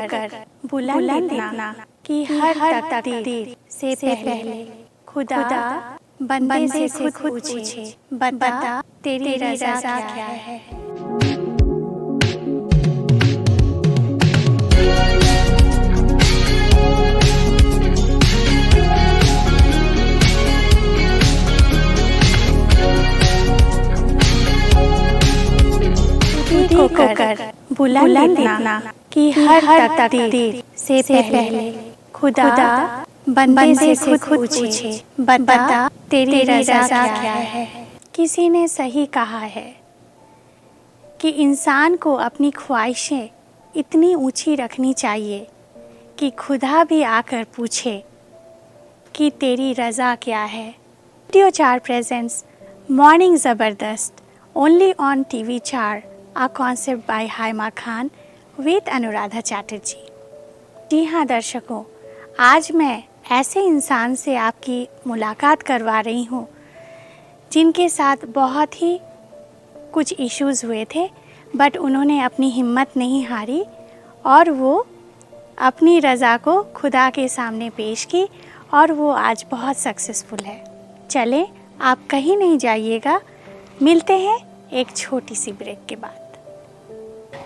कर बुलंद इतना कि हर तकदीर से पहले खुदा बंदे से खुद पूछे, बता तेरी रज़ा क्या है। को कर बुलंद इतना कि हर तकदीर से पहले खुदा बंदे से खुद पूछे, बता तेरी रज़ा क्या है। किसी ने सही कहा है कि इंसान को अपनी ख्वाहिशें इतनी ऊंची रखनी चाहिए कि खुदा भी आकर पूछे कि तेरी रज़ा क्या है। रेडियो 4 प्रेजेंट्स मॉर्निंग ज़बरदस्त only on TV 4, a concept by Haima Khan with Anuradha Chatterjee. जी हाँ दर्शकों, आज मैं ऐसे इंसान से आपकी मुलाकात करवा रही हूँ जिनके साथ बहुत ही कुछ इश्यूज़ हुए थे, बट उन्होंने अपनी हिम्मत नहीं हारी और वो अपनी रज़ा को खुदा के सामने पेश की और वो आज बहुत सक्सेसफुल है। चलें, आप कहीं नहीं जाइएगा, मिलते हैं एक छोटी सी ब्रेक के बाद।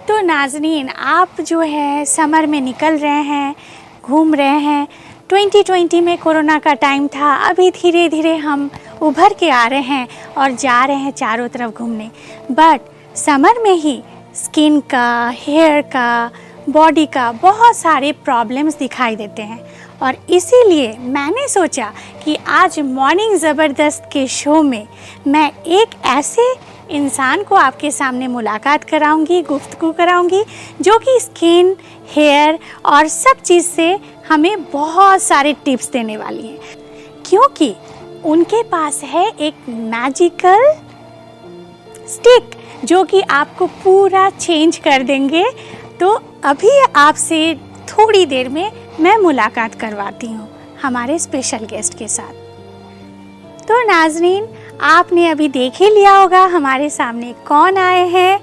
तो नाज़रीन, आप जो है समर में निकल रहे हैं, घूम रहे हैं। 2020 में कोरोना का टाइम था, अभी धीरे धीरे हम उभर के आ रहे हैं और जा रहे हैं चारों तरफ घूमने। बट समर में ही स्किन का, हेयर का, बॉडी का बहुत सारे प्रॉब्लम्स दिखाई देते हैं और इसीलिए मैंने सोचा कि आज मॉर्निंग ज़बरदस्त के शो में मैं एक ऐसे इंसान को आपके सामने मुलाकात कराऊंगी, गुफ्तगू कराऊंगी, जो कि स्किन, हेयर और सब चीज़ से हमें बहुत सारे टिप्स देने वाली हैं, क्योंकि उनके पास है एक मैजिकल स्टिक जो कि आपको पूरा चेंज कर देंगे। तो अभी आपसे थोड़ी देर में मैं मुलाकात करवाती हूँ हमारे स्पेशल गेस्ट के साथ। तो नाज़रीन, आपने अभी देख ही लिया होगा हमारे सामने कौन आए हैं।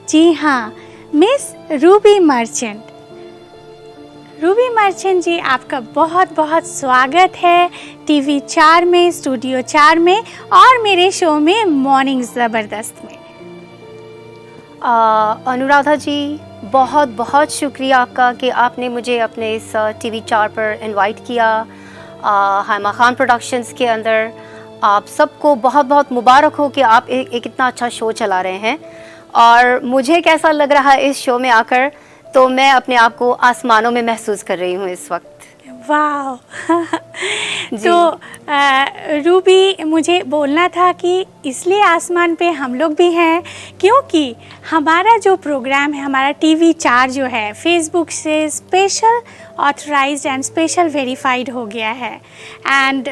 जी हाँ, मिस रूबी मर्चेंट। रूबी मर्चेंट जी, आपका बहुत बहुत स्वागत है TV 4 में, स्टूडियो 4 में और मेरे शो में मॉर्निंग ज़बरदस्त में। अनुराधा जी, बहुत बहुत शुक्रिया आपका कि आपने मुझे अपने इस TV 4 पर इनवाइट किया। हाइमा खान प्रोडक्शंस के अंदर आप सबको बहुत बहुत मुबारक हो कि आप एक इतना अच्छा शो चला रहे हैं। और मुझे कैसा लग रहा है इस शो में आकर, तो मैं अपने आप को आसमानों में महसूस कर रही हूँ इस वक्त। वाह तो रूबी, मुझे बोलना था कि इसलिए आसमान पे हम लोग भी हैं क्योंकि हमारा जो प्रोग्राम है, हमारा TV 4 जो है, फेसबुक से special authorised and special verified हो गया है। एंड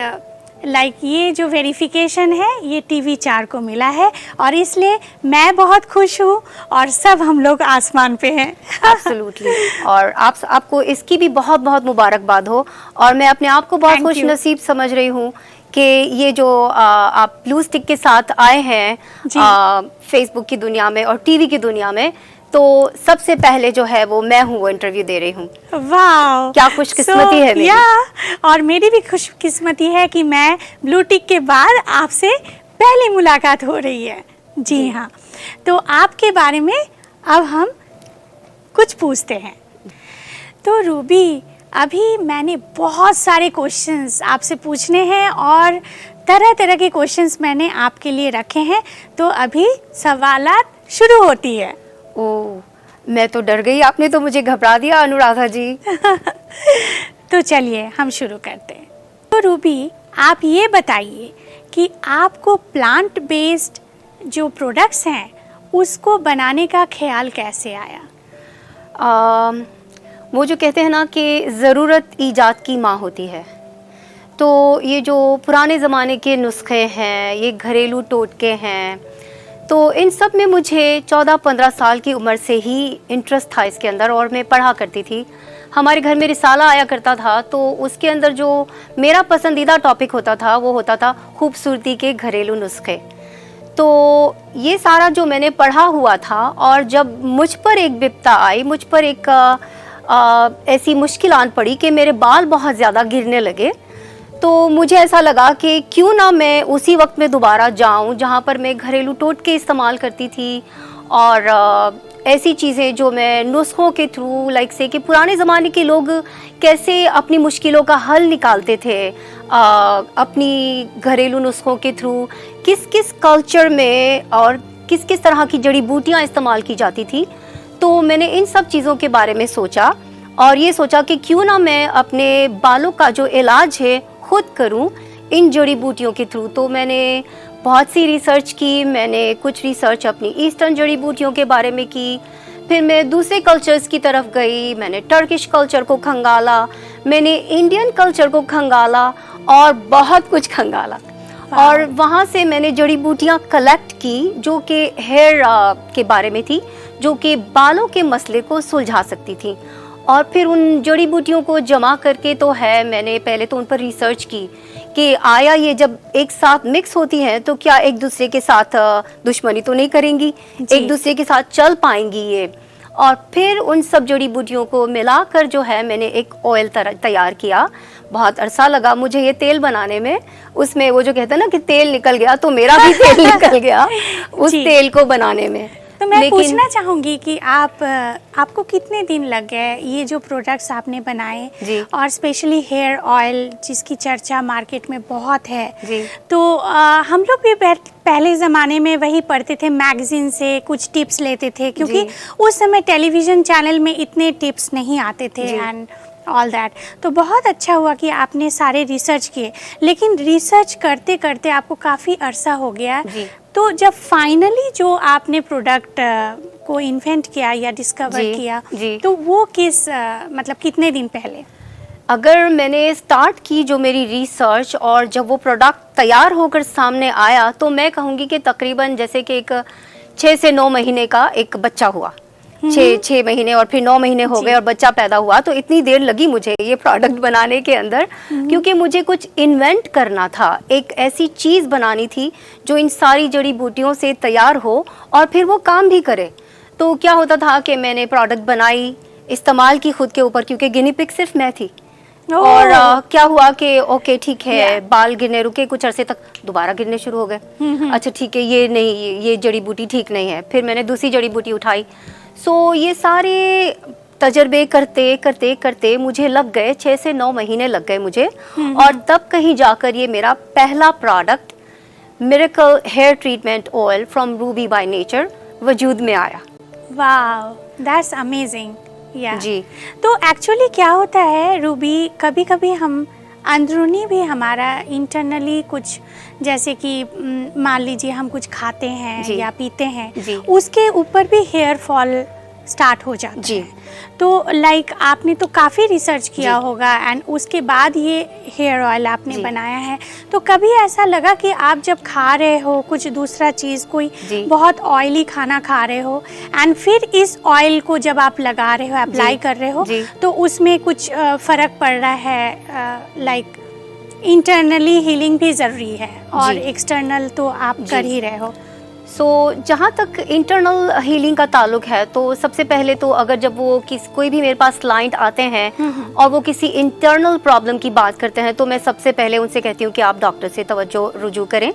ये जो वेरिफिकेशन है ये TV 4 को मिला है और इसलिए मैं बहुत खुश हूँ और सब हम लोग आसमान पे हैं। एब्सोल्युटली। और आपको इसकी भी बहुत बहुत मुबारकबाद हो। और मैं अपने आप को बहुत खुश नसीब समझ रही हूँ कि ये जो आप ब्लू स्टिक के साथ आए हैं फेसबुक की दुनिया में और TV की दुनिया में, तो सबसे पहले जो है वो मैं हूँ, वो इंटरव्यू दे रही हूँ। वाह, क्या खुशकिस्मती है मेरी। और मेरी भी खुशकिस्मती है कि मैं ब्लू टिक के बाद आपसे पहली मुलाकात हो रही है। जी हाँ, तो आपके बारे में अब हम कुछ पूछते हैं। तो रूबी, अभी मैंने बहुत सारे क्वेश्चंस आपसे पूछने हैं और तरह तरह के क्वेश्चंस मैंने आपके लिए रखे हैं। तो अभी सवालात शुरू होती है। ओह, मैं तो डर गई, आपने तो मुझे घबरा दिया अनुराधा जी। तो चलिए हम शुरू करते हैं। तो रूबी, आप ये बताइए कि आपको प्लांट बेस्ड जो प्रोडक्ट्स हैं उसको बनाने का ख्याल कैसे आया? वो जो कहते हैं ना कि ज़रूरत ईजाद की माँ होती है। तो ये जो पुराने ज़माने के नुस्खे हैं, ये घरेलू टोटके हैं, तो इन सब में मुझे 14-15 साल की उम्र से ही इंटरेस्ट था इसके अंदर और मैं पढ़ा करती थी। हमारे घर में रिसाला आया करता था, तो उसके अंदर जो मेरा पसंदीदा टॉपिक होता था वो होता था खूबसूरती के घरेलू नुस्खे। तो ये सारा जो मैंने पढ़ा हुआ था और जब मुझ पर एक विपदा आई, मुझ पर एक ऐसी मुश्किल आन पड़ी कि मेरे बाल बहुत ज़्यादा गिरने लगे। तो मुझे ऐसा लगा कि क्यों ना मैं उसी वक्त में दोबारा जाऊं जहां पर मैं घरेलू टोटके इस्तेमाल करती थी और ऐसी चीज़ें जो मैं नुस्खों के थ्रू, लाइक से कि पुराने ज़माने के लोग कैसे अपनी मुश्किलों का हल निकालते थे अपनी घरेलू नुस्खों के थ्रू, किस किस कल्चर में और किस किस तरह की जड़ी बूटियाँ इस्तेमाल की जाती थी। तो मैंने इन सब चीज़ों के बारे में सोचा और ये सोचा कि क्यों ना मैं अपने बालों का जो इलाज है खुद करूं इन जड़ी बूटियों के थ्रू। तो मैंने बहुत सी रिसर्च की, मैंने कुछ रिसर्च अपनी ईस्टर्न जड़ी बूटियों के बारे में की, फिर मैं दूसरे कल्चर्स की तरफ गई, मैंने टर्किश कल्चर को खंगाला, मैंने इंडियन कल्चर को खंगाला और बहुत कुछ खंगाला। और वहाँ से मैंने जड़ी बूटियाँ कलेक्ट की जो कि हेयर के बारे में थी, जो कि बालों के मसले को सुलझा सकती थी। और फिर उन जड़ी बूटियों को जमा करके तो है, मैंने पहले तो उन पर रिसर्च की कि आया ये जब एक साथ मिक्स होती हैं तो क्या एक दूसरे के साथ दुश्मनी तो नहीं करेंगी, एक दूसरे के साथ चल पाएंगी ये। और फिर उन सब जड़ी बूटियों को मिलाकर जो है मैंने एक ऑयल तैयार किया। बहुत अरसा लगा मुझे ये तेल बनाने में, उसमें वो जो कहते हैं ना कि तेल निकल गया, तो मेरा भी तेल निकल गया उस तेल को बनाने में। तो मैं पूछना चाहूँगी कि आपको कितने दिन लग गए ये जो प्रोडक्ट्स आपने बनाए, और स्पेशली हेयर ऑयल जिसकी चर्चा मार्केट में बहुत है जी। तो हम लोग भी पहले ज़माने में वही पढ़ते थे, मैगजीन से कुछ टिप्स लेते थे, क्योंकि उस समय टेलीविज़न चैनल में इतने टिप्स नहीं आते थे एंड ऑल दैट। तो बहुत अच्छा हुआ कि आपने सारे रिसर्च किए, लेकिन रिसर्च करते करते आपको काफ़ी अरसा हो गया। तो जब फाइनली जो आपने प्रोडक्ट को इन्वेंट किया या डिस्कवर किया, तो वो मतलब कितने दिन पहले? अगर मैंने स्टार्ट की जो मेरी रिसर्च और जब वो प्रोडक्ट तैयार होकर सामने आया, तो मैं कहूँगी कि तकरीबन जैसे कि एक 6 से 9 महीने का एक बच्चा हुआ, 6 महीने और फिर 9 महीने हो गए और बच्चा पैदा हुआ। तो इतनी देर लगी मुझे ये प्रोडक्ट बनाने के अंदर, क्योंकि मुझे कुछ इन्वेंट करना था, एक ऐसी चीज़ बनानी थी जो इन सारी जड़ी बूटियों से तैयार हो और फिर वो काम भी करे। तो क्या होता था कि मैंने प्रोडक्ट बनाई, इस्तेमाल की खुद के ऊपर, क्योंकि गिनी पिग सिर्फ मैं थी। और क्या हुआ कि ओके ठीक है, बाल गिरने रुके, कुछ अरसे तक दोबारा गिरने शुरू हो गए। अच्छा ठीक है, ये नहीं, ये जड़ी बूटी ठीक नहीं है। फिर मैंने दूसरी जड़ी बूटी उठाई। सो ये सारे तजर्बे करते करते करते मुझे लग गए 6 से 9 महीने लग गए मुझे। और तब कहीं जाकर ये मेरा पहला product miracle hair treatment oil from Ruby by nature वजूद में आया। Wow, that's amazing. जी। तो एक्चुअली क्या होता है रूबी, कभी कभी हम अंदरूनी भी हमारा इंटरनली कुछ, जैसे कि मान लीजिए हम कुछ खाते हैं या पीते हैं, उसके ऊपर भी हेयर फॉल स्टार्ट हो जाता है। तो लाइक आपने तो काफ़ी रिसर्च किया होगा एंड उसके बाद ये हेयर ऑयल आपने बनाया है। तो कभी ऐसा लगा कि आप जब खा रहे हो कुछ दूसरा चीज़, कोई बहुत ऑयली खाना खा रहे हो एंड फिर इस ऑयल को जब आप लगा रहे हो, अप्लाई कर रहे हो, तो उसमें कुछ फ़र्क पड़ रहा है? लाइक इंटरनली हीलिंग भी ज़रूरी है और एक्सटर्नल तो आप कर ही रहे हो। सो जहाँ तक इंटरनल हीलिंग का ताल्लुक है, तो सबसे पहले तो अगर जब वो कोई भी मेरे पास क्लाइंट आते हैं और वो किसी इंटरनल प्रॉब्लम की बात करते हैं, तो मैं सबसे पहले उनसे कहती हूँ कि आप डॉक्टर से तवज्जो रुजू करें।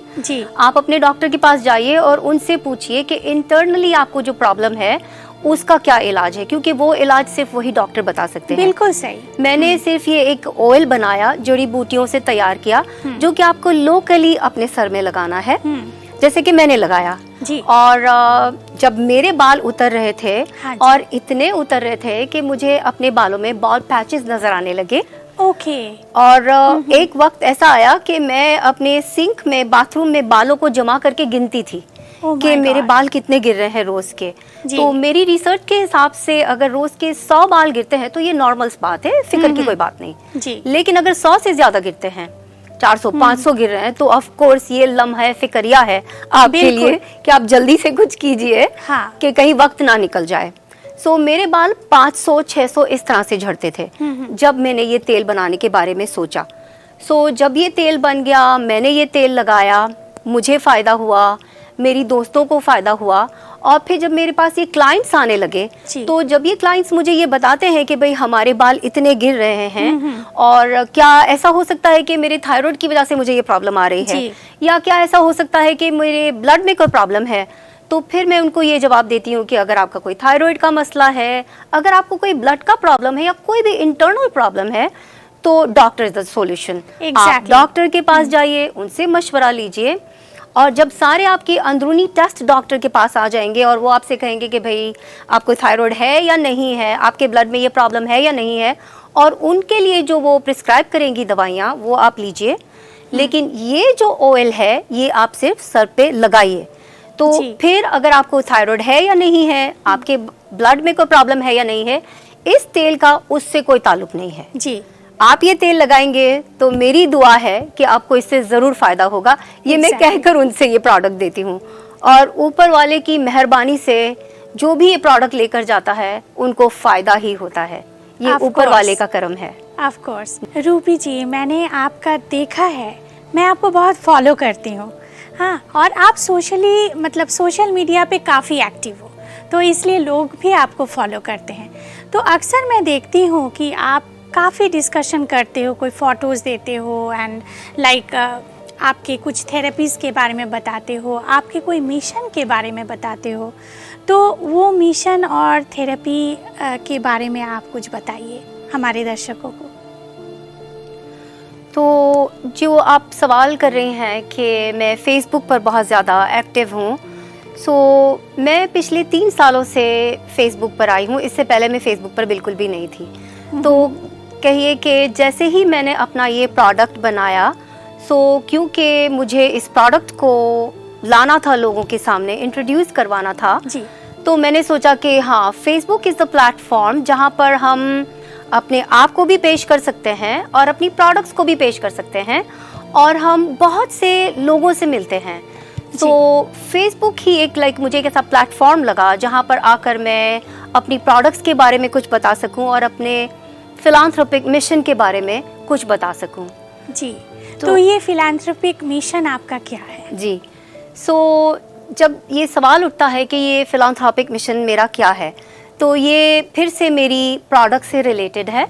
आप अपने डॉक्टर के पास जाइए और उनसे पूछिए कि इंटरनली आपको जो प्रॉब्लम है उसका क्या इलाज है, क्योंकि वो इलाज सिर्फ वही डॉक्टर बता सकते हैं। बिल्कुल सही। मैंने सिर्फ ये एक ऑयल बनाया, जड़ी बूटियों से तैयार किया, जो कि आपको लोकली अपने सर में लगाना है, जैसे कि मैंने लगाया जी। और जब मेरे बाल उतर रहे थे और इतने उतर रहे थे कि मुझे अपने बालों में बॉल पैचेस नजर आने लगे। ओके। और एक वक्त ऐसा आया कि मैं अपने सिंक में, बाथरूम में बालों को जमा करके गिनती थी कि मेरे बाल कितने गिर रहे हैं रोज के। तो मेरी रिसर्च के हिसाब से अगर रोज के 100 बाल गिरते हैं तो ये नॉर्मल बात है, फिक्र की कोई बात नहीं जी। लेकिन अगर 100 से ज्यादा गिरते हैं, 400 500 गिर रहे हैं, तो ऑफ कोर्स ये लम्हा फिक्रिया है आपके लिए कि आप जल्दी से कुछ कीजिए कि कहीं वक्त ना निकल जाए। सो मेरे बाल 500 600 इस तरह से झड़ते थे जब मैंने ये तेल बनाने के बारे में सोचा। सो जब ये तेल बन गया, मैंने ये तेल लगाया, मुझे फ़ायदा हुआ, मेरी दोस्तों को फ़ायदा हुआ, और फिर जब मेरे पास ये क्लाइंट्स आने लगे, तो जब ये क्लाइंट्स मुझे ये बताते हैं कि भाई हमारे बाल इतने गिर रहे हैं, और क्या ऐसा हो सकता है कि मेरे थायराइड की वजह से मुझे ये प्रॉब्लम आ रही है, या क्या ऐसा हो सकता है कि मेरे ब्लड में कोई प्रॉब्लम है, तो फिर मैं उनको ये जवाब देती हूँ कि अगर आपका कोई थायराइड का मसला है, अगर आपको कोई ब्लड का प्रॉब्लम है या कोई भी इंटरनल प्रॉब्लम है, तो डॉक्टर इज द सॉल्यूशन। आप डॉक्टर के पास जाइए, उनसे मशवरा लीजिए, और जब सारे आपके अंदरूनी टेस्ट डॉक्टर के पास आ जाएंगे और वो आपसे कहेंगे कि भाई आपको थायराइड है या नहीं है, आपके ब्लड में ये प्रॉब्लम है या नहीं है, और उनके लिए जो वो प्रिस्क्राइब करेंगी दवाइयाँ वो आप लीजिए, लेकिन ये जो ऑयल है ये आप सिर्फ सर पे लगाइए। तो फिर अगर आपको थायराइड है या नहीं है, आपके ब्लड में कोई प्रॉब्लम है या नहीं है, इस तेल का उससे कोई ताल्लुक नहीं है जी। आप ये तेल लगाएंगे तो मेरी दुआ है कि आपको इससे ज़रूर फ़ायदा होगा। ये मैं कहकर उनसे ये प्रोडक्ट देती हूँ, और ऊपर वाले की मेहरबानी से जो भी ये प्रोडक्ट लेकर जाता है उनको फ़ायदा ही होता है। ये ऊपर वाले का करम है। ऑफ कोर्स रूबी जी, मैंने आपका देखा है, मैं आपको बहुत फॉलो करती हूँ, हाँ, और आप सोशल मीडिया पे काफ़ी एक्टिव हो, तो इसलिए लोग भी आपको फॉलो करते हैं। तो अक्सर मैं देखती हूँ कि आप काफ़ी डिस्कशन करते हो, कोई फ़ोटोज़ देते हो, एंड आपके कुछ थेरेपीज़ के बारे में बताते हो, आपके कोई मिशन के बारे में बताते हो। तो वो मिशन और थेरेपी के बारे में आप कुछ बताइए हमारे दर्शकों को। तो जो आप सवाल कर रहे हैं कि मैं फ़ेसबुक पर बहुत ज़्यादा एक्टिव हूँ, मैं पिछले 3 सालों से फ़ेसबुक पर आई हूँ। इससे पहले मैं फ़ेसबुक पर बिल्कुल भी नहीं थी। तो कहिए कि जैसे ही मैंने अपना ये प्रोडक्ट बनाया, क्योंकि मुझे इस प्रोडक्ट को लाना था, लोगों के सामने इंट्रोड्यूस करवाना था जी। तो मैंने सोचा कि हाँ, फ़ेसबुक इज़ द प्लेटफॉर्म जहाँ पर हम अपने आप को भी पेश कर सकते हैं और अपनी प्रोडक्ट्स को भी पेश कर सकते हैं, और हम बहुत से लोगों से मिलते हैं। तो फेसबुक ही एक मुझे एक ऐसा प्लेटफॉर्म लगा जहाँ पर आकर मैं अपनी प्रोडक्ट्स के बारे में कुछ बता सकूं और अपने फिलांथ्रोपिक मिशन के बारे में कुछ बता सकूं जी। तो ये फिलांथ्रोपिक मिशन आपका क्या है जी? जब ये सवाल उठता है कि ये फिलांथ्रोपिक मिशन मेरा क्या है, तो ये फिर से मेरी प्रोडक्ट से रिलेटेड है,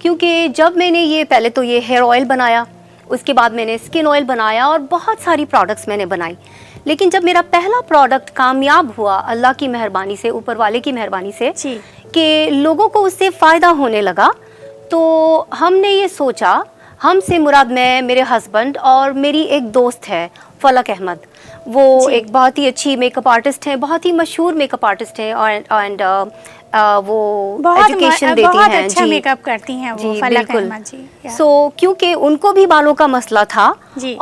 क्योंकि जब मैंने ये पहले तो ये हेयर ऑयल बनाया, उसके बाद मैंने स्किन ऑयल बनाया और बहुत सारी प्रोडक्ट्स मैंने बनाई, लेकिन जब मेरा पहला प्रोडक्ट कामयाब हुआ अल्लाह की मेहरबानी से, ऊपर वाले की मेहरबानी से, कि लोगों को उससे फ़ायदा होने लगा, तो हमने ये सोचा, हमसे मुराद मैं, मेरे हस्बैंड और मेरी एक दोस्त है फलक अहमद, वो एक बहुत ही अच्छी मेकअप आर्टिस्ट हैं, बहुत ही मशहूर मेकअप आर्टिस्ट हैं, और वो एजुकेशन देती हैं, बहुत अच्छा मेकअप करती हैं वो फलक अहमद जी। क्योंकि उनको भी बालों का मसला था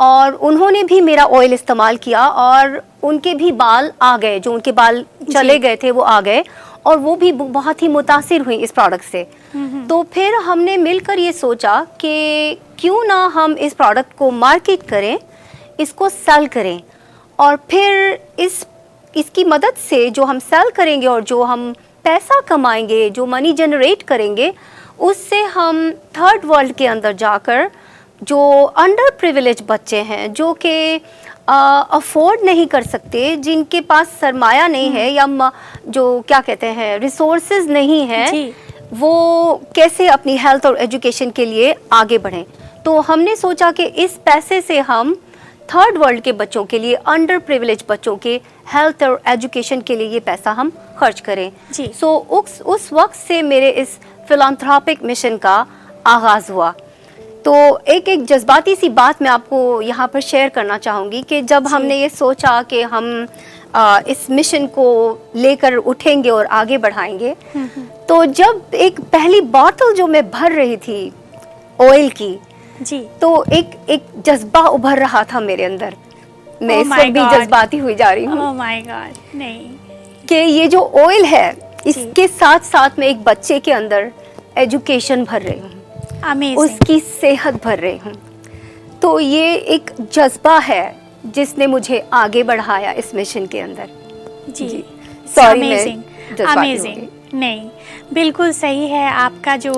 और उन्होंने भी मेरा ऑयल इस्तेमाल किया और उनके भी बाल आ गए, जो उनके बाल चले गए थे वो आ गए, और वो भी बहुत ही मुतासिर हुई इस प्रोडक्ट से। तो फिर हमने मिलकर ये सोचा कि क्यों ना हम इस प्रोडक्ट को मार्केट करें, इसको सेल करें, और फिर इसकी मदद से जो हम सेल करेंगे और जो हम पैसा कमाएंगे, जो मनी जनरेट करेंगे, उससे हम थर्ड वर्ल्ड के अंदर जाकर जो अंडर प्रिविलेज बच्चे हैं, जो कि अफोर्ड नहीं कर सकते, जिनके पास सरमाया नहीं है या जो क्या कहते हैं रिसोर्सेज नहीं है, वो कैसे अपनी हेल्थ और एजुकेशन के लिए आगे बढ़ें। तो हमने सोचा कि इस पैसे से हम थर्ड वर्ल्ड के बच्चों के लिए, अंडर प्रिविलेज बच्चों के हेल्थ और एजुकेशन के लिए ये पैसा हम खर्च करें। उस वक्त से मेरे इस फिलांथ्रोपिक मिशन का आगाज़ हुआ। तो एक जज्बाती सी बात मैं आपको यहाँ पर शेयर करना चाहूँगी कि जब हमने ये सोचा कि हम इस मिशन को लेकर उठेंगे और आगे बढ़ाएंगे, तो जब एक पहली बोतल जो मैं भर रही थी ऑयल की जी, तो एक जज्बा उभर रहा था मेरे अंदर। मैं इस वक्त भी जज्बाती हुई जा रही हूँ। ओह माय गॉड, नहीं, कि ये जो ऑयल है इसके साथ साथ मैं एक बच्चे के अंदर एजुकेशन भर रही हूँ, उसकी सेहत भर रही हूँ। तो ये एक जज्बा है जिसने मुझे आगे बढ़ाया इस मिशन के अंदर जी। Sorry, amazing. नहीं, बिल्कुल सही है। आपका जो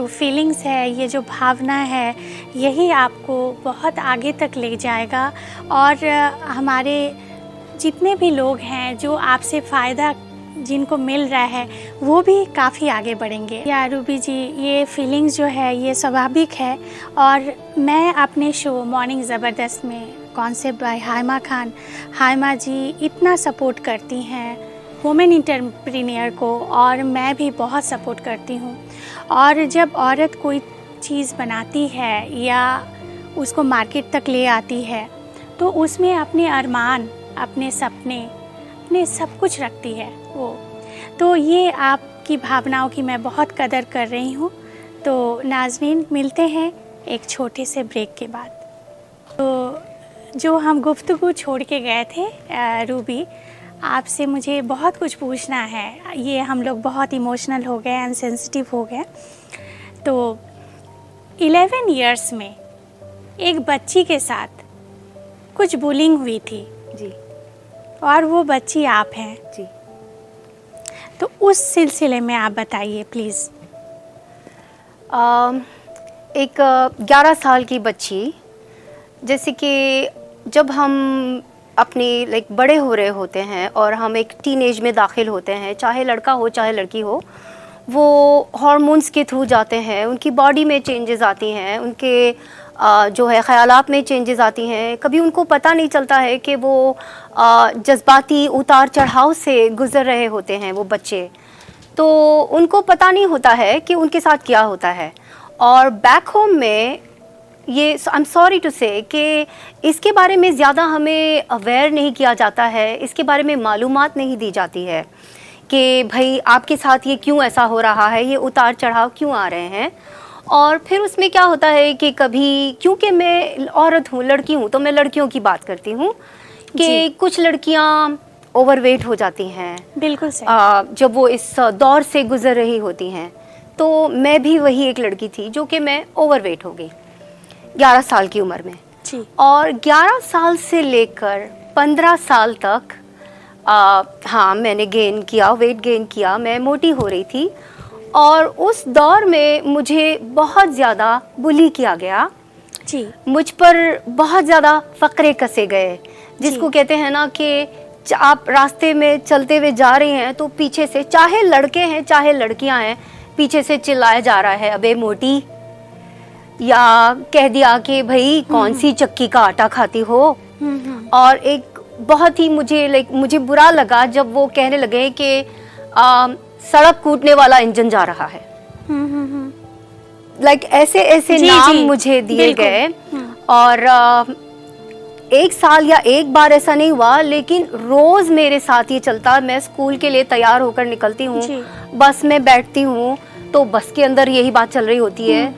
फीलिंग्स है, ये जो भावना है, यही आपको बहुत आगे तक ले जाएगा और हमारे जितने भी लोग हैं जो आपसे फ़ायदा जिनको मिल रहा है वो भी काफ़ी आगे बढ़ेंगे। या रूबी जी, ये फीलिंग्स जो है ये स्वाभाविक है। और मैं अपने शो मॉर्निंग ज़बरदस्त में कॉन्सेप्ट बाय हाइमा खान, हाइमा जी इतना सपोर्ट करती हैं वुमेन एंटरप्रेन्योर को, और मैं भी बहुत सपोर्ट करती हूँ। और जब औरत कोई चीज़ बनाती है या उसको मार्केट तक ले आती है तो उसमें अपने अरमान, अपने सपने, अपने सब कुछ रखती है वो। तो ये आपकी भावनाओं की मैं बहुत कदर कर रही हूँ। तो नाज़रीन, मिलते हैं एक छोटे से ब्रेक के बाद। तो जो हम गुफ्तगू छोड़ के गए थे रूबी, आपसे मुझे बहुत कुछ पूछना है। ये हम लोग बहुत इमोशनल हो गए एंड सेंसिटिव हो गए। तो 11 इयर्स में एक बच्ची के साथ कुछ बुलिंग हुई थी जी, और वो बच्ची आप हैं जी। तो उस सिलसिले में आप बताइए प्लीज़। एक 11 साल की बच्ची, जैसे कि जब हम अपनी बड़े हो रहे होते हैं और हम एक टीनेज में दाखिल होते हैं, चाहे लड़का हो चाहे लड़की हो, वो हार्मोन्स के थ्रू जाते हैं, उनकी बॉडी में चेंजेस आती हैं, उनके जो है ख़यालात में चेंजेस आती हैं। कभी उनको पता नहीं चलता है कि वो जज्बाती उतार चढ़ाव से गुज़र रहे होते हैं वो बच्चे, तो उनको पता नहीं होता है कि उनके साथ क्या होता है। और बैक होम में ये आई एम सॉरी टू से कि इसके बारे में ज़्यादा हमें अवेयर नहीं किया जाता है, इसके बारे में मालूमात नहीं दी जाती है कि भाई आपके साथ ये क्यों ऐसा हो रहा है, ये उतार चढ़ाव क्यों आ रहे हैं। और फिर उसमें क्या होता है कि कभी, क्योंकि मैं औरत हूँ, लड़की हूँ, तो मैं लड़कियों की बात करती हूँ कि कुछ लड़कियाँ ओवरवेट हो जाती हैं। बिल्कुल सही। जब वो इस दौर से गुजर रही होती हैं, तो मैं भी वही एक लड़की थी जो कि मैं ओवरवेट हो गई 11 साल की उम्र में जी। और 11 साल से लेकर 15 साल तक हाँ, मैंने गेन किया, वेट गेन किया, मैं मोटी हो रही थी। और उस दौर में मुझे बहुत ज़्यादा बुली किया गया जी। मुझ पर बहुत ज़्यादा फ़करे कसे गए, जिसको कहते हैं ना कि आप रास्ते में चलते हुए जा रही हैं तो पीछे से, चाहे लड़के हैं चाहे लड़कियां हैं, पीछे से चिल्लाया जा रहा है, अबे मोटी, या कह दिया कि भाई कौन सी चक्की का आटा खाती हो। और एक बहुत ही मुझे बुरा लगा जब वो कहने लगे कि सड़क कूटने वाला इंजन जा रहा है। ऐसे ऐसे नाम मुझे दिए गए। और एक साल या एक बार ऐसा नहीं हुआ, लेकिन रोज मेरे साथ ये चलता। मैं स्कूल के लिए तैयार होकर निकलती हूँ, बस में बैठती हूँ तो बस के अंदर यही बात चल रही होती है।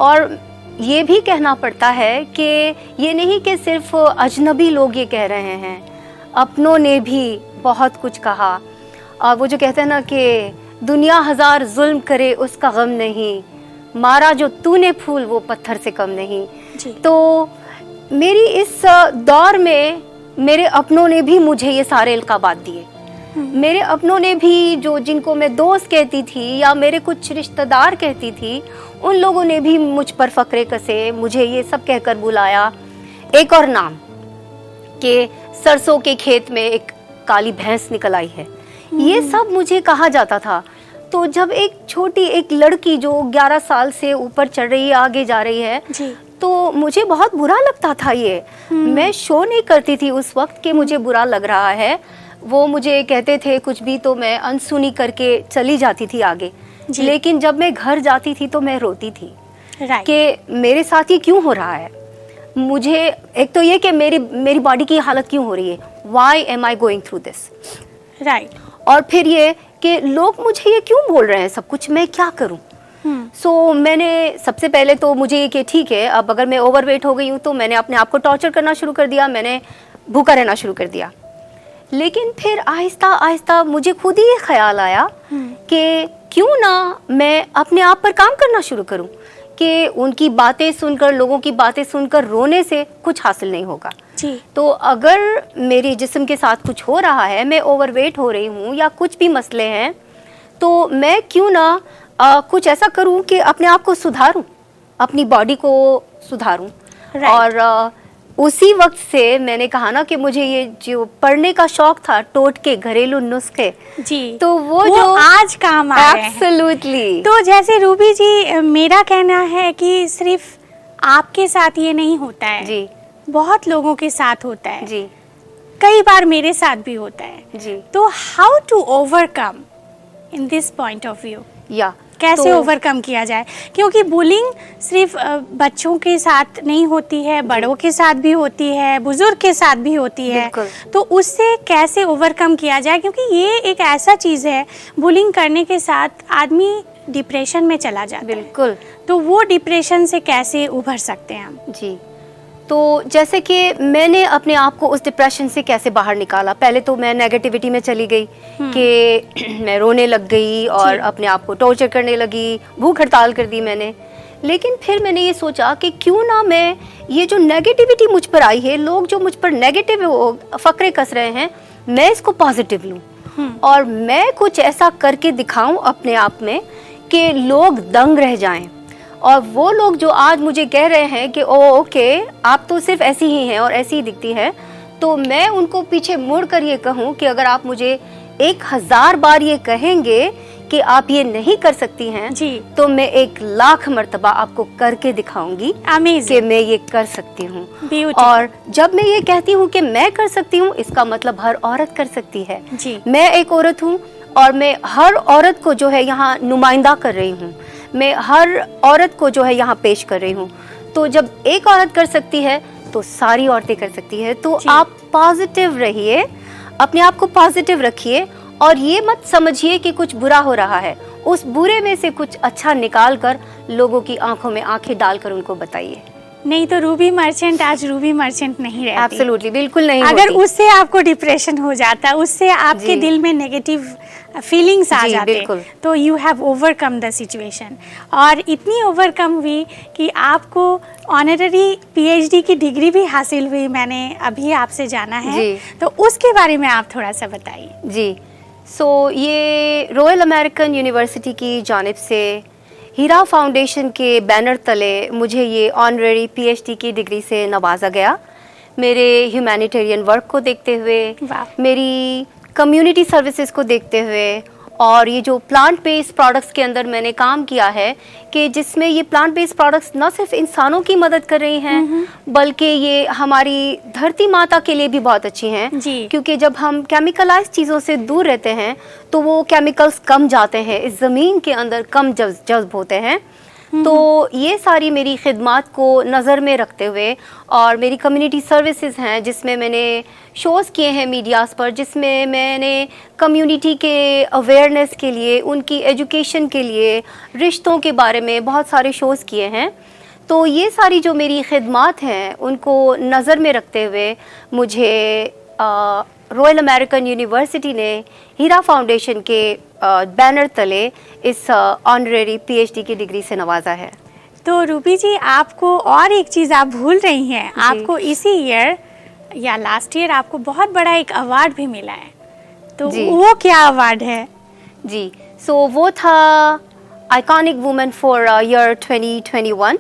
और ये भी कहना पड़ता है कि ये नहीं कि सिर्फ अजनबी लोग ये कह रहे हैं, अपनों ने भी बहुत कुछ कहा। और वो जो कहते हैं ना कि दुनिया हजार जुल्म करे उसका गम नहीं, मारा जो तूने फूल वो पत्थर से कम नहीं। तो मेरी इस दौर में मेरे अपनों ने भी मुझे ये सारे इल्काबात दिए। मेरे अपनों ने भी, जो जिनको मैं दोस्त कहती थी या मेरे कुछ रिश्तेदार कहती थी, उन लोगों ने भी मुझ पर फकरे कसे, मुझे ये सब कहकर बुलाया। एक और नाम कि सरसों के खेत में एक काली भैंस निकल आई है, ये सब मुझे कहा जाता था। तो जब एक छोटी एक लड़की जो 11 साल से ऊपर चढ़ रही है, आगे जा रही है, तो मुझे बहुत बुरा लगता था। ये मैं शो नहीं करती थी उस वक्त कि मुझे बुरा लग रहा है। वो मुझे कहते थे कुछ भी तो मैं अनसुनी करके चली जाती थी आगे। लेकिन जब मैं घर जाती थी तो मैं रोती थी कि मेरे साथ ये क्यों हो रहा है। मुझे एक तो ये कि मेरी बॉडी की हालत क्यों हो रही है, why am I going through this, right. और फिर ये कि लोग मुझे ये क्यों बोल रहे हैं सब कुछ, मैं क्या करूं। सो मैंने सबसे पहले तो मुझे ये कि ठीक है, अब अगर मैं ओवरवेट हो गई हूँ तो मैंने अपने आप को टॉर्चर करना शुरू कर दिया, मैंने भूखा रहना शुरू कर दिया। लेकिन फिर आहिस्ता आहिस्ता मुझे खुद ही ये ख्याल आया कि क्यों ना मैं अपने आप पर काम करना शुरू करूं, कि उनकी बातें सुनकर, लोगों की बातें सुनकर रोने से कुछ हासिल नहीं होगा। तो अगर मेरे जिस्म के साथ कुछ हो रहा है, मैं ओवरवेट हो रही हूँ या कुछ भी मसले हैं, तो मैं क्यों ना कुछ ऐसा करूं कि अपने आप को सुधारूं, अपनी बॉडी को सुधारूं। और उसी वक्त से मैंने कहा ना कि मुझे ये जो पढ़ने का शौक था, टोटके, घरेलू नुस्खे जी, तो वो जो आज काम आ रहे हैं। एब्सोल्युटली। तो जैसे रूबी जी, मेरा कहना है कि सिर्फ आपके साथ ये नहीं होता है जी बहुत लोगों के साथ होता है जी कई बार मेरे साथ भी होता है। जी। तो how to overcome in this point of view, या कैसे तो ओवरकम किया जाए? क्योंकि बुलिंग सिर्फ बच्चों के साथ नहीं होती है, बड़ों के साथ भी होती है, बुजुर्ग के साथ भी होती है। बिल्कुल। तो उससे कैसे ओवरकम किया जाए? क्योंकि ये एक ऐसा चीज़ है, बुलिंग करने के साथ आदमी डिप्रेशन में चला जाता है। बिल्कुल। तो वो डिप्रेशन से कैसे उभर सकते हैं हम? जी, तो जैसे कि मैंने अपने आप को उस डिप्रेशन से कैसे बाहर निकाला, पहले तो मैं नेगेटिविटी में चली गई कि मैं रोने लग गई और अपने आप को टॉर्चर करने लगी, भूख हड़ताल कर दी मैंने। लेकिन फिर मैंने ये सोचा कि क्यों ना मैं ये जो नेगेटिविटी मुझ पर आई है, लोग जो मुझ पर नेगेटिव फकरे कस रहे हैं, मैं इसको पॉजिटिव लूँ और मैं कुछ ऐसा करके दिखाऊं अपने आप में कि लोग दंग रह जाएं। और वो लोग जो आज मुझे कह रहे हैं कि ओके आप तो सिर्फ ऐसी ही हैं और ऐसी ही दिखती है, तो मैं उनको पीछे मुड़ कर ये कहूँ कि अगर आप मुझे 1000 बार ये कहेंगे कि आप ये नहीं कर सकती हैं जी, तो मैं 1,00,000 मर्तबा आपको करके दिखाऊंगी कि मैं ये कर सकती हूँ। और जब मैं ये कहती हूँ कि मैं कर सकती हूँ, इसका मतलब हर औरत कर सकती है जी। मैं एक औरत हूँ और मैं हर औरत को जो है यहाँ नुमाइंदा कर रही हूँ, मैं हर औरत को जो है यहाँ पेश कर रही हूँ। तो जब एक औरत कर सकती है तो सारी औरतें कर सकती है। तो आप पॉजिटिव रहिए, अपने आप को पॉजिटिव रखिए और ये मत समझिए कि कुछ बुरा हो रहा है, उस बुरे में से कुछ अच्छा निकाल कर लोगों की आंखों में आंखें डालकर उनको बताइए। नहीं तो रूबी मर्चेंट आज रूबी मर्चेंट नहीं रहती। एब्सोल्युटली, बिल्कुल नहीं अगर होती। उससे आपको डिप्रेशन हो जाता, उससे आपके दिल में नेगेटिव फीलिंग्स आ जाते, तो you have overcome the situation. और इतनी ओवरकम हुई कि आपको ऑनररी पीएचडी की डिग्री भी हासिल हुई, मैंने अभी आपसे जाना है। तो उसके बारे में आप थोड़ा सा बताइए। जी, सो ये रॉयल अमेरिकन यूनिवर्सिटी की जानिब से हीरा फाउंडेशन के बैनर तले मुझे ये ऑनररी पीएचडी की डिग्री से नवाजा गया। मेरे ह्यूमैनिटेरियन वर्क को देखते हुए, मेरी कम्युनिटी सर्विसेज को देखते हुए और ये जो प्लांट बेस्ड प्रोडक्ट्स के अंदर मैंने काम किया है कि जिसमें ये प्लांट बेस्ड प्रोडक्ट्स न सिर्फ इंसानों की मदद कर रही हैं बल्कि ये हमारी धरती माता के लिए भी बहुत अच्छी हैं, क्योंकि जब हम केमिकलाइज चीज़ों से दूर रहते हैं तो वो केमिकल्स कम जाते हैं, इस ज़मीन के अंदर कम जज्ब होते हैं। तो ये सारी मेरी खिदमात को नज़र में रखते हुए और मेरी कम्युनिटी सर्विसेज हैं जिसमें मैंने शोज़ किए हैं मीडियाज़ पर, जिसमें मैंने कम्युनिटी के अवेयरनेस के लिए, उनकी एजुकेशन के लिए, रिश्तों के बारे में बहुत सारे शोज़ किए हैं। तो ये सारी जो मेरी खिदमात हैं उनको नज़र में रखते हुए मुझे रॉयल अमेरिकन यूनिवर्सिटी ने हीरा फाउंडेशन के बैनर तले इस ऑनररी पीएचडी की डिग्री से नवाजा है। तो रूबी जी, आपको और एक चीज़ आप भूल रही हैं, आपको इसी ईयर या लास्ट ईयर आपको बहुत बड़ा एक अवार्ड भी मिला है। तो वो क्या अवार्ड है? जी, सो वो था आइकॉनिक वुमेन फॉर ईयर 2021।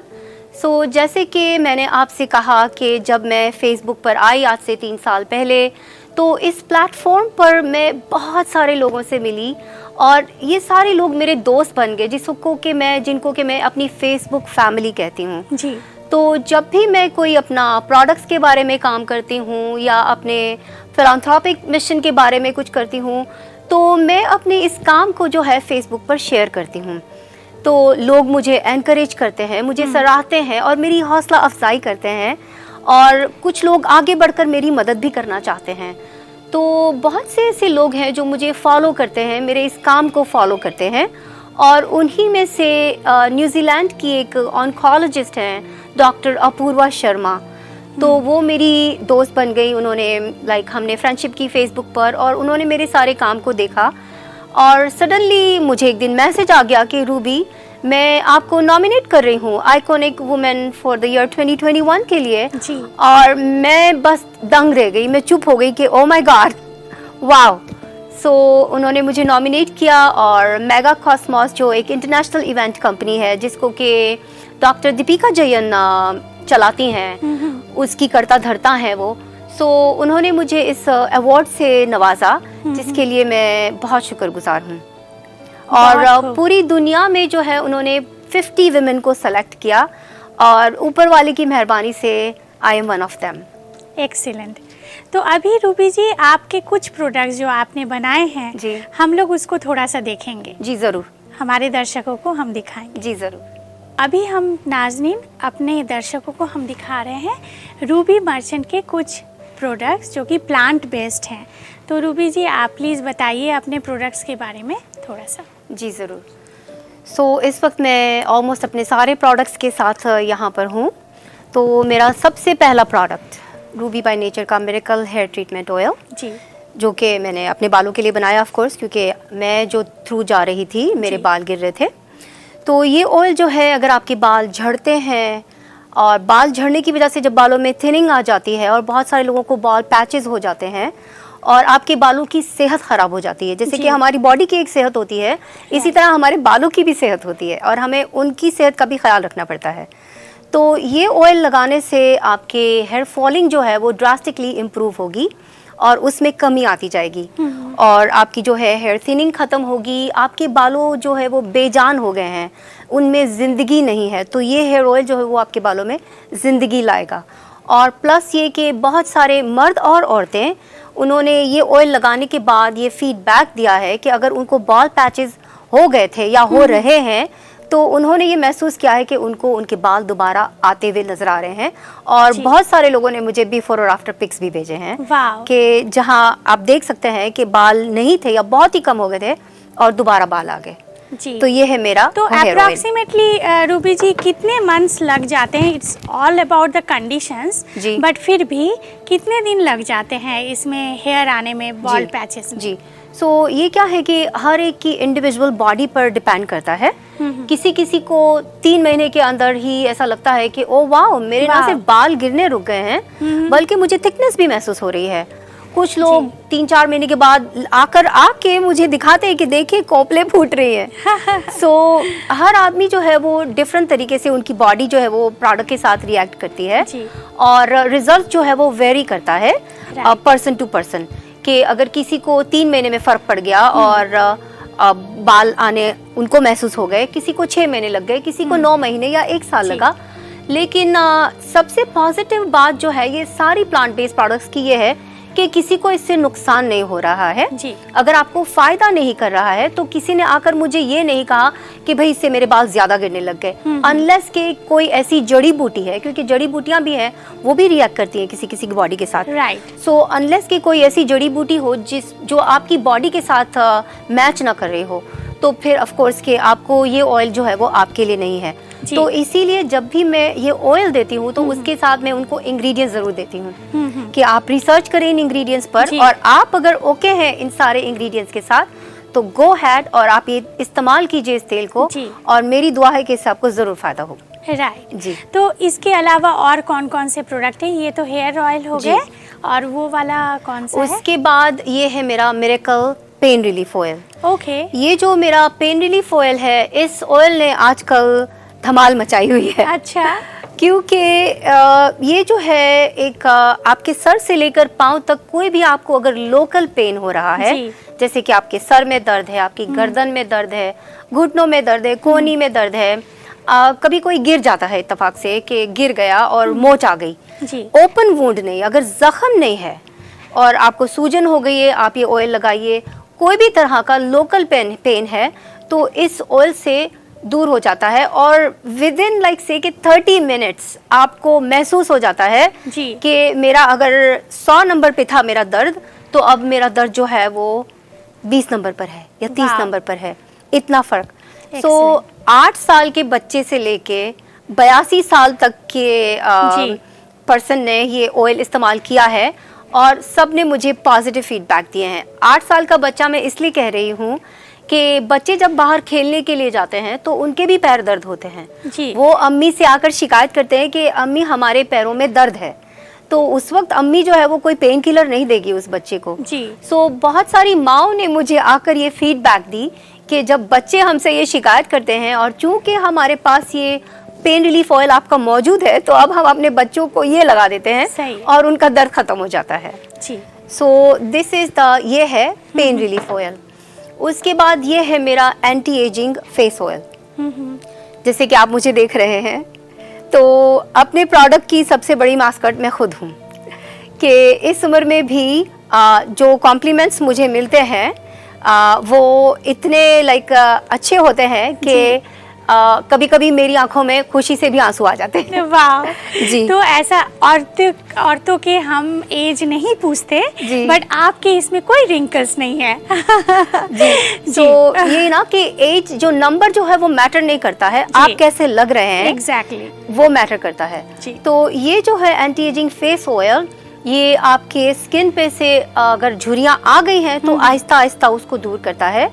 सो जैसे कि मैंने आपसे कहा कि जब मैं फेसबुक पर आई आज से 3 साल पहले, तो इस प्लेटफॉर्म पर मैं बहुत सारे लोगों से मिली और ये सारे लोग मेरे दोस्त बन गए जिनको कि मैं अपनी फेसबुक फैमिली कहती हूँ। जी। तो जब भी मैं कोई अपना प्रोडक्ट्स के बारे में काम करती हूँ या अपने फिलैंथ्रोपिक मिशन के बारे में कुछ करती हूँ, तो मैं अपने इस काम को जो है फेसबुक पर शेयर करती हूँ। तो लोग मुझे एनकरेज करते हैं, मुझे सराहते हैं और मेरी हौसला अफजाई करते हैं और कुछ लोग आगे बढ़कर मेरी मदद भी करना चाहते हैं। तो बहुत से ऐसे लोग हैं जो मुझे फॉलो करते हैं, मेरे इस काम को फॉलो करते हैं और उन्हीं में से न्यूजीलैंड की एक ऑन्कोलॉजिस्ट हैं डॉक्टर अपूर्वा शर्मा। तो वो मेरी दोस्त बन गई, उन्होंने हमने फ्रेंडशिप की फेसबुक पर और उन्होंने मेरे सारे काम को देखा और सडनली मुझे एक दिन मैसेज आ गया कि रूबी, मैं आपको नॉमिनेट कर रही हूँ iconic women for the year 2021 के लिए। और मैं बस दंग रह गई, मैं चुप हो गई कि ओ माय गॉड, वाओ। सो उन्होंने मुझे नॉमिनेट किया और मेगा कॉस्मोस जो एक इंटरनेशनल इवेंट कंपनी है जिसको कि डॉक्टर दीपिका जयन चलाती हैं, उसकी करता धरता है वो। सो उन्होंने मुझे इस अवार्ड से नवाजा, जिसके लिए मैं बहुत शुक्रगुजार हूँ। और पूरी दुनिया में जो है उन्होंने 50 वुमेन को सेलेक्ट किया और ऊपर वाले की मेहरबानी से I am one of them. Excellent. तो अभी रूबी जी, आपके कुछ प्रोडक्ट्स जो आपने बनाए हैं जी, हम लोग उसको थोड़ा सा देखेंगे। जी ज़रूर, हमारे दर्शकों को हम दिखाएंगे। जी ज़रूर। अभी हम नाज़नीन अपने दर्शकों को हम दिखा रहे हैं रूबी मर्चेंट के कुछ प्रोडक्ट्स जो कि प्लांट बेस्ड हैं। तो रूबी जी, आप प्लीज़ बताइए अपने प्रोडक्ट्स के बारे में थोड़ा सा। जी ज़रूर। सो इस वक्त मैं ऑलमोस्ट अपने सारे प्रोडक्ट्स के साथ यहाँ पर हूँ। तो मेरा सबसे पहला प्रोडक्ट रूबी बाय नेचर का मिरेकल हेयर ट्रीटमेंट ऑयल, जी, जो कि मैंने अपने बालों के लिए बनाया ऑफ कोर्स, क्योंकि मैं जो थ्रू जा रही थी मेरे बाल गिर रहे थे। तो ये ऑयल जो है, अगर आपके बाल झड़ते हैं और बाल झड़ने की वजह से जब बालों में थिनिंग आ जाती है और बहुत सारे लोगों को बाल पैचेस हो जाते हैं और आपके बालों की सेहत ख़राब हो जाती है, जैसे कि हमारी बॉडी की एक सेहत होती है, इसी तरह हमारे बालों की भी सेहत होती है और हमें उनकी सेहत का भी ख्याल रखना पड़ता है। तो ये ऑयल लगाने से आपके हेयर फॉलिंग जो है वो ड्रास्टिकली इम्प्रूव होगी और उसमें कमी आती जाएगी और आपकी जो है हेयर थिनिंग ख़त्म होगी। आपके बालों जो है वो बेजान हो गए हैं, उनमें ज़िंदगी नहीं है, तो ये हेयर ऑयल जो है वो आपके बालों में ज़िंदगी लाएगा। और प्लस ये कि बहुत सारे मर्द और औरतें, उन्होंने ये ऑयल लगाने के बाद ये फीडबैक दिया है कि अगर उनको बाल पैचेस हो गए थे या हो रहे हैं तो उन्होंने ये महसूस किया है कि उनको उनके बाल दोबारा आते हुए नजर आ रहे हैं। और बहुत सारे लोगों ने मुझे बिफोर और आफ्टर पिक्स भी भेजे हैं कि जहां आप देख सकते हैं कि बाल नहीं थे या बहुत ही कम हो गए थे और दोबारा बाल आ गए। जी। तो ये है मेरा तो अप्रोक्सीमेटली रूबी जी कितने मंथ्स लग जाते हैं? It's all about the conditions, but फिर भी कितने दिन लग जाते हैं इसमें हेयर आने में, बॉल पैचेस में? जी, सो ये क्या है कि हर एक की इंडिविजुअल बॉडी पर डिपेंड करता है। किसी को 3 महीने के अंदर ही ऐसा लगता है कि ओ वाह, मेरे ना सिर्फ बाल गिरने रुक गए हैं बल्कि मुझे थिकनेस भी महसूस हो रही है। कुछ लोग 3-4 महीने के बाद आके मुझे दिखाते हैं कि देखिए कोपले फूट रही है। सो हर आदमी जो है वो डिफरेंट तरीके से उनकी बॉडी जो है वो प्रोडक्ट के साथ रिएक्ट करती है और रिजल्ट जो है वो वेरी करता है पर्सन टू पर्सन। कि अगर किसी को 3 महीने में फ़र्क पड़ गया और बाल आने उनको महसूस हो गए, किसी को 6 महीने लग गए, किसी को 9 महीने या 1 साल लगा। लेकिन सबसे पॉजिटिव बात जो है ये सारी प्लांट बेस्ड प्रोडक्ट्स की ये है कि किसी को इससे नुकसान नहीं हो रहा है। अगर आपको फ़ायदा नहीं कर रहा है तो किसी ने आकर मुझे ये नहीं कहा कि भाई इससे मेरे बाल ज़्यादा गिरने लग गए, अनलेस के कोई ऐसी जड़ी बूटी है, क्योंकि जड़ी बूटियां भी हैं, वो भी रिएक्ट करती हैं किसी किसी की बॉडी के साथ। सो अनलेस कि कोई ऐसी जड़ी बूटी हो जो आपकी बॉडी के साथ मैच ना कर रही हो, तो फिर ऑफ कोर्स के आपको ये ऑयल जो है वो आपके लिए नहीं है। तो इसीलिए जब भी मैं ये ऑयल देती हूँ तो उसके साथ मैं उनको इंग्रेडिएंट्स जरूर देती हूँ कि आप रिसर्च करें इन इंग्रेडिएंट्स पर, और आप अगर ओके हैं इन सारे इंग्रेडिएंट्स के साथ तो गो हैड और आप ये इस्तेमाल कीजिए इस तेल को, और मेरी दुआ है कि इससे आपको जरूर फायदा हो। राइट जी। तो इसके अलावा और कौन कौन से प्रोडक्ट हैं? ये तो हेयर ऑयल हो गए, और वो वाला कौन सा है? उसके बाद ये है मेरा miracle pain relief oil. Okay. ये जो मेरा पेन रिलीफ ऑयल है, इस ऑयल ने आजकल धमाल मचाई हुई है। अच्छा। क्योंकि ये जो है एक आपके सर से लेकर पांव तक कोई भी आपको अगर लोकल पेन हो रहा है, जैसे कि आपके सर में दर्द है, आपकी गर्दन में दर्द है, घुटनों में दर्द है, कोहनी में दर्द है, कभी कोई गिर जाता है इत्तेफाक से कि गिर गया और मोच आ गई, ओपन वुंड नहीं, अगर जख्म नहीं है और आपको सूजन हो गई है, आप ये ऑयल लगाइए। कोई भी तरह का लोकल पेन है तो इस ऑयल से दूर हो जाता है, और विद इन लाइक से कि 30 मिनट्स आपको महसूस हो जाता है कि मेरा अगर 100 नंबर पे था मेरा दर्द, तो अब मेरा दर्द जो है वो 20 नंबर पर है या 30 नंबर पर है, इतना फर्क। सो 8 साल के बच्चे से लेके 82 साल तक के पर्सन ने ये ऑयल इस्तेमाल किया है और सब ने मुझे पॉजिटिव फीडबैक दिए हैं। 8 साल का बच्चा मैं इसलिए कह रही हूँ कि बच्चे जब बाहर खेलने के लिए जाते हैं तो उनके भी पैर दर्द होते हैं। वो अम्मी से आकर शिकायत करते हैं कि अम्मी हमारे पैरों में दर्द है, तो उस वक्त अम्मी जो है वो कोई पेन किलर नहीं देगी उस बच्चे को। सो बहुत सारी माओं ने मुझे आकर ये फीडबैक दी कि जब बच्चे हमसे ये शिकायत करते हैं और चूंकि हमारे पास ये पेन रिलीफ ऑयल आपका मौजूद है तो अब हम अपने बच्चों को ये लगा देते हैं सही। और उनका दर्द खत्म हो जाता है। जी। सो दिस इज द, ये है पेन रिलीफ ऑयल। उसके बाद ये है मेरा एंटी एजिंग फेस ऑयल। जैसे कि आप मुझे देख रहे हैं, तो अपने प्रोडक्ट की सबसे बड़ी मास्कट मैं खुद हूँ कि इस उम्र में भी जो कॉम्प्लीमेंट्स मुझे मिलते हैं वो इतने अच्छे होते हैं कि कभी कभी मेरी आंखों में खुशी से भी आंसू आ जाते हैं। वाह जी। तो ऐसा औरतों के हम एज नहीं पूछते, बट आपके इसमें कोई रिंकल्स नहीं है। जी। तो ये ना कि एज जो नंबर जो है वो मैटर नहीं करता है, आप कैसे लग रहे हैं एग्जैक्टली वो मैटर करता है। तो ये जो है एंटी एजिंग फेस ऑयल, ये आपके स्किन पे से अगर झुर्रियाँ आ गई हैं तो आहिस्ता आहिस्ता उसको दूर करता है।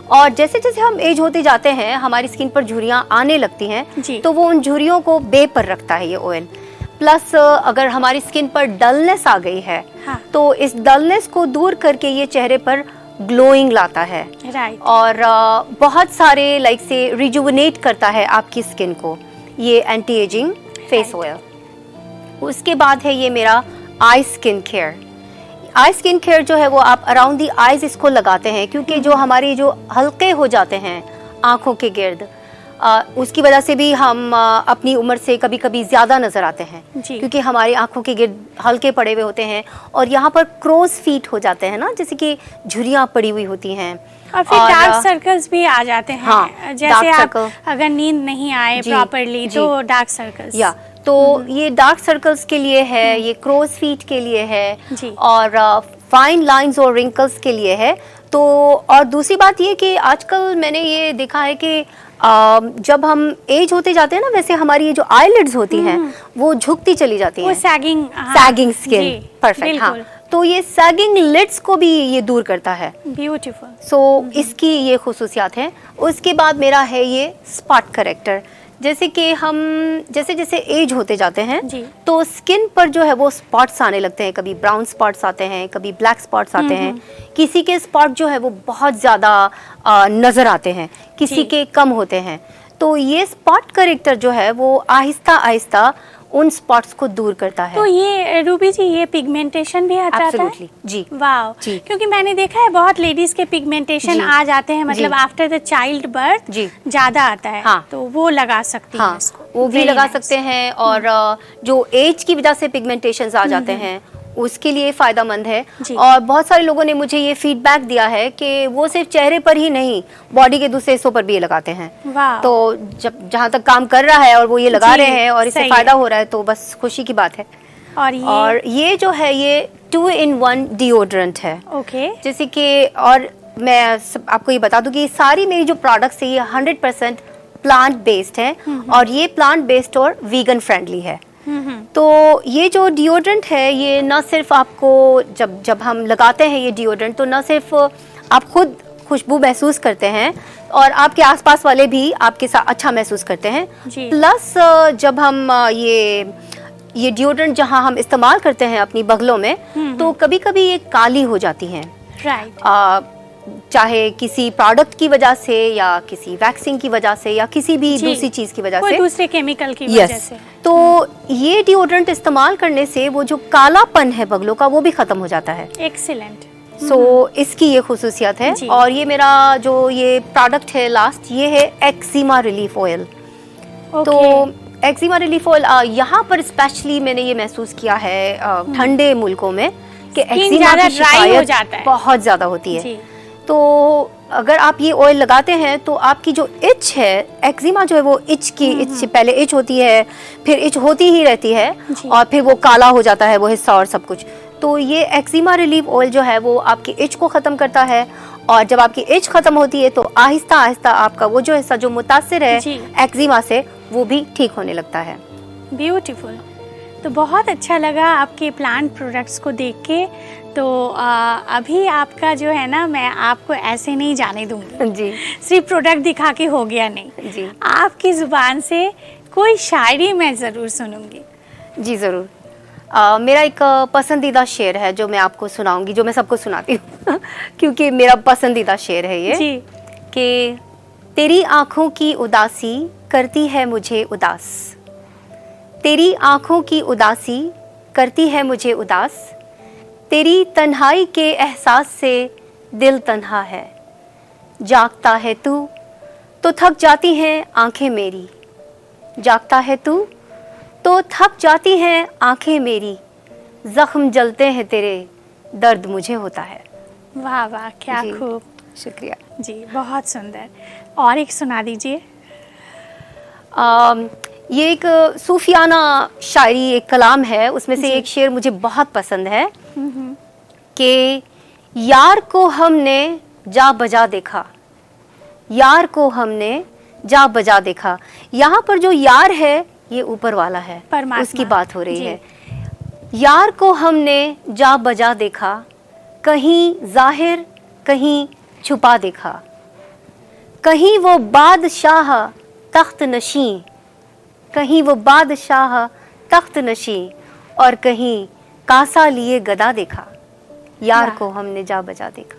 और जैसे जैसे हम एज होते जाते हैं हमारी स्किन पर झुर्रियाँ आने लगती हैं तो वो उन झुर्रियों को बे पर रखता है ये ऑयल। प्लस अगर हमारी स्किन पर डलनेस आ गई है तो इस डलनेस को दूर करके ये चेहरे पर ग्लोइंग लाता है। और बहुत सारे से रिजुवनेट करता है आपकी स्किन को ये एंटी एजिंग फेस ऑयल। उसके बाद है ये मेरा आई स्किन केयर। आई स्किन केयर जो है वो आप अराउंड दी आईज इसको लगाते हैं, क्योंकि जो हमारी जो हल्के हो जाते हैं आंखों के गिर्द, उसकी वजह से भी हम अपनी उम्र से कभी कभी ज़्यादा नज़र आते हैं, क्योंकि हमारी आंखों के गिर्द हल्के पड़े हुए होते हैं और यहाँ पर क्रोज फीट हो जाते हैं ना, जैसे कि झुर्रियाँ पड़ी हुई होती हैं और फिर डार्क सर्कल्स भी आ जाते हैं। हाँ, जैसे आप अगर नींद नहीं आए प्रॉपर्ली तो डार्क सर्कल्स। तो ये डार्क सर्कल्स के लिए है, ये क्रोज फीट के लिए है, और फाइन लाइंस और रिंकल्स के लिए है। तो और दूसरी बात ये कि आजकल मैंने ये देखा है कि जब हम एज होते जाते हैं ना, वैसे हमारी ये जो आईलिड्स होती हैं वो झुकती चली जाती हैं, सैगिंग स्किन। परफेक्ट। हाँ, तो ये सैगिंग लिड्स को भी ये दूर करता है। ब्यूटीफुल। सो इसकी ये खुसूसियात हैं। उसके बाद मेरा है ये स्पॉट करेक्टर। जैसे कि हम जैसे जैसे एज होते जाते हैं तो स्किन पर जो है वो स्पॉट्स आने लगते हैं, कभी ब्राउन स्पॉट्स आते हैं, कभी ब्लैक स्पॉट्स आते हैं। किसी के स्पॉट जो है वो बहुत ज़्यादा नज़र आते हैं, किसी के कम होते हैं। तो ये स्पॉट करेक्टर जो है वो आहिस्ता आहिस्ता उन स्पॉट्स को दूर करता है। तो ये रूबी जी ये पिगमेंटेशन भी हटाता है? एब्सोल्युटली जी। वाव, क्योंकि मैंने देखा है बहुत लेडीज के पिगमेंटेशन आ जाते हैं, मतलब आफ्टर द चाइल्ड बर्थ ज्यादा आता है। हाँ, तो वो लगा सकती हैं इसको। वो भी लगा सकते हैं, और जो एज की वजह से पिगमेंटेशन आ जाते हैं उसके लिए फायदेमंद है। और बहुत सारे लोगों ने मुझे ये फीडबैक दिया है कि वो सिर्फ चेहरे पर ही नहीं, बॉडी के दूसरे हिस्सों पर भी ये लगाते हैं। तो जब जहाँ तक काम कर रहा है और वो ये लगा रहे हैं और इससे फायदा हो रहा है तो बस खुशी की बात है। और ये जो है ये 2-in-1 डिओड्रेंट है। जैसे कि, और मैं आपको ये बता दूं कि सारी मेरी जो प्रोडक्ट्स है ये 100% प्लांट बेस्ड है, और ये प्लांट बेस्ड और वीगन फ्रेंडली है। तो ये जो डिओड्रेंट है ये न सिर्फ आपको जब हम लगाते हैं ये डिओड्रेंट, तो न सिर्फ आप खुद खुशबू महसूस करते हैं और आपके आसपास वाले भी आपके साथ अच्छा महसूस करते हैं। प्लस जब हम ये डिओड्रेंट जहां हम इस्तेमाल करते हैं अपनी बगलों में, तो कभी कभी ये काली हो जाती हैं। चाहे किसी प्रोडक्ट की वजह से या किसी वैक्सिंग की वजह से या किसी भी दूसरी चीज की वजह से, दूसरे केमिकल की वजह से। तो ये डिओड्रेंट इस्तेमाल करने से वो जो कालापन है बगलों का वो भी खत्म हो जाता है। एक्सीलेंट। सो इसकी ये खुसूसियत है। और ये मेरा जो ये प्रोडक्ट है लास्ट, ये है एक्जिमा रिलीफ ऑयल। तो एक्जिमा रिलीफ ऑयल यहाँ पर स्पेशली मैंने ये महसूस किया है ठंडे मुल्कों में कि एक्जिमा की शिकायत बहुत ज्यादा होती है। तो अगर आप ये ऑयल लगाते हैं तो आपकी जो इच है, एक्जिमा जो है वो इच पहले इच होती है, फिर इच होती ही रहती है और फिर वो काला हो जाता है वो हिस्सा और सब कुछ। तो ये एक्जिमा रिलीफ ऑयल जो है वो आपकी इच को ख़त्म करता है, और जब आपकी इच ख़त्म होती है तो आहिस्ता आहिस्ता आपका वो जो हिस्सा जो मुतासिर है एक्जिमा से वो भी ठीक होने लगता है। ब्यूटीफुल। तो बहुत अच्छा लगा आपके प्लांट प्रोडक्ट्स को देख के। तो अभी आपका जो है ना, मैं आपको ऐसे नहीं जाने दूंगी जी, सिर्फ प्रोडक्ट दिखा के हो गया नहीं जी। आपकी ज़ुबान से कोई शायरी मैं ज़रूर सुनूंगी। जी ज़रूर। मेरा एक पसंदीदा शेर है जो मैं आपको सुनाऊंगी, जो मैं सबको सुनाती हूँ क्योंकि मेरा पसंदीदा शेर है ये कि तेरी आँखों की उदासी करती है मुझे उदास, तेरी आँखों की उदासी करती है मुझे उदास, तेरी तन्हाई के एहसास से दिल तन्हा है। जागता है तू तो थक जाती हैं आँखें मेरी, जागता है तू तो थक जाती हैं आँखें मेरी, ज़ख्म जलते हैं तेरे दर्द मुझे होता है। वाह वाह, क्या जी, खूब। शुक्रिया जी, बहुत सुंदर। और एक सुना दीजिए। ये एक सूफियाना शायरी, एक कलाम है, उसमें से एक शेर मुझे बहुत पसंद है कि यार को हमने जा बजा देखा, यार को हमने जा बजा देखा। यहाँ पर जो यार है ये ऊपर वाला है, परमात्मा, उसकी बात हो रही जी। है। यार को हमने जा बजा देखा, कहीं जाहिर कहीं छुपा देखा, कहीं वो बादशाह तख्त नशी, कहीं वो बादशाह तख्त नशी, और कहीं कासा लिए गदा देखा। यार वाह। को हमने जा बजा देखा।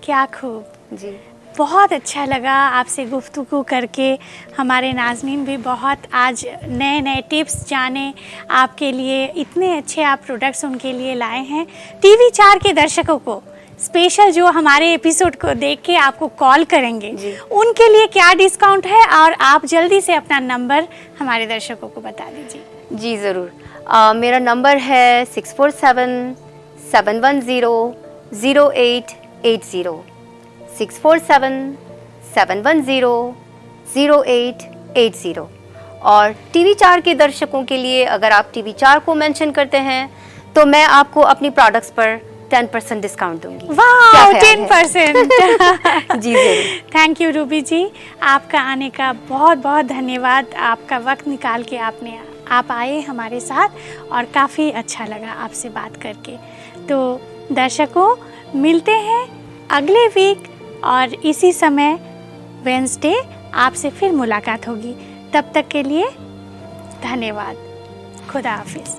क्या खूब। जी, बहुत अच्छा लगा आपसे गुफ्तगू करके। हमारे नाज़रीन भी बहुत आज नए नए टिप्स जाने, आपके लिए इतने अच्छे आप प्रोडक्ट्स उनके लिए लाए हैं। टीवी 4 के दर्शकों को स्पेशल, जो हमारे एपिसोड को देख के आपको कॉल करेंगे, उनके लिए क्या डिस्काउंट है, और आप जल्दी से अपना नंबर हमारे दर्शकों को बता दीजिए। जी ज़रूर। मेरा नंबर है 647-710-0880, 647-710-0880। और टीवी 4 के दर्शकों के लिए, अगर आप टीवी 4 को मेंशन करते हैं तो मैं आपको अपनी प्रोडक्ट्स पर 10% डिस्काउंट दूंगी। वाह, 10%। जी ज़रूर। थैंक यू रूबी जी, आपका आने का बहुत बहुत धन्यवाद। आपका वक्त निकाल के आप आए हमारे साथ, और काफ़ी अच्छा लगा आपसे बात करके। तो दर्शकों, मिलते हैं अगले वीक, और इसी समय वेडनेसडे आपसे फिर मुलाकात होगी। तब तक के लिए धन्यवाद। खुदा हाफिज़।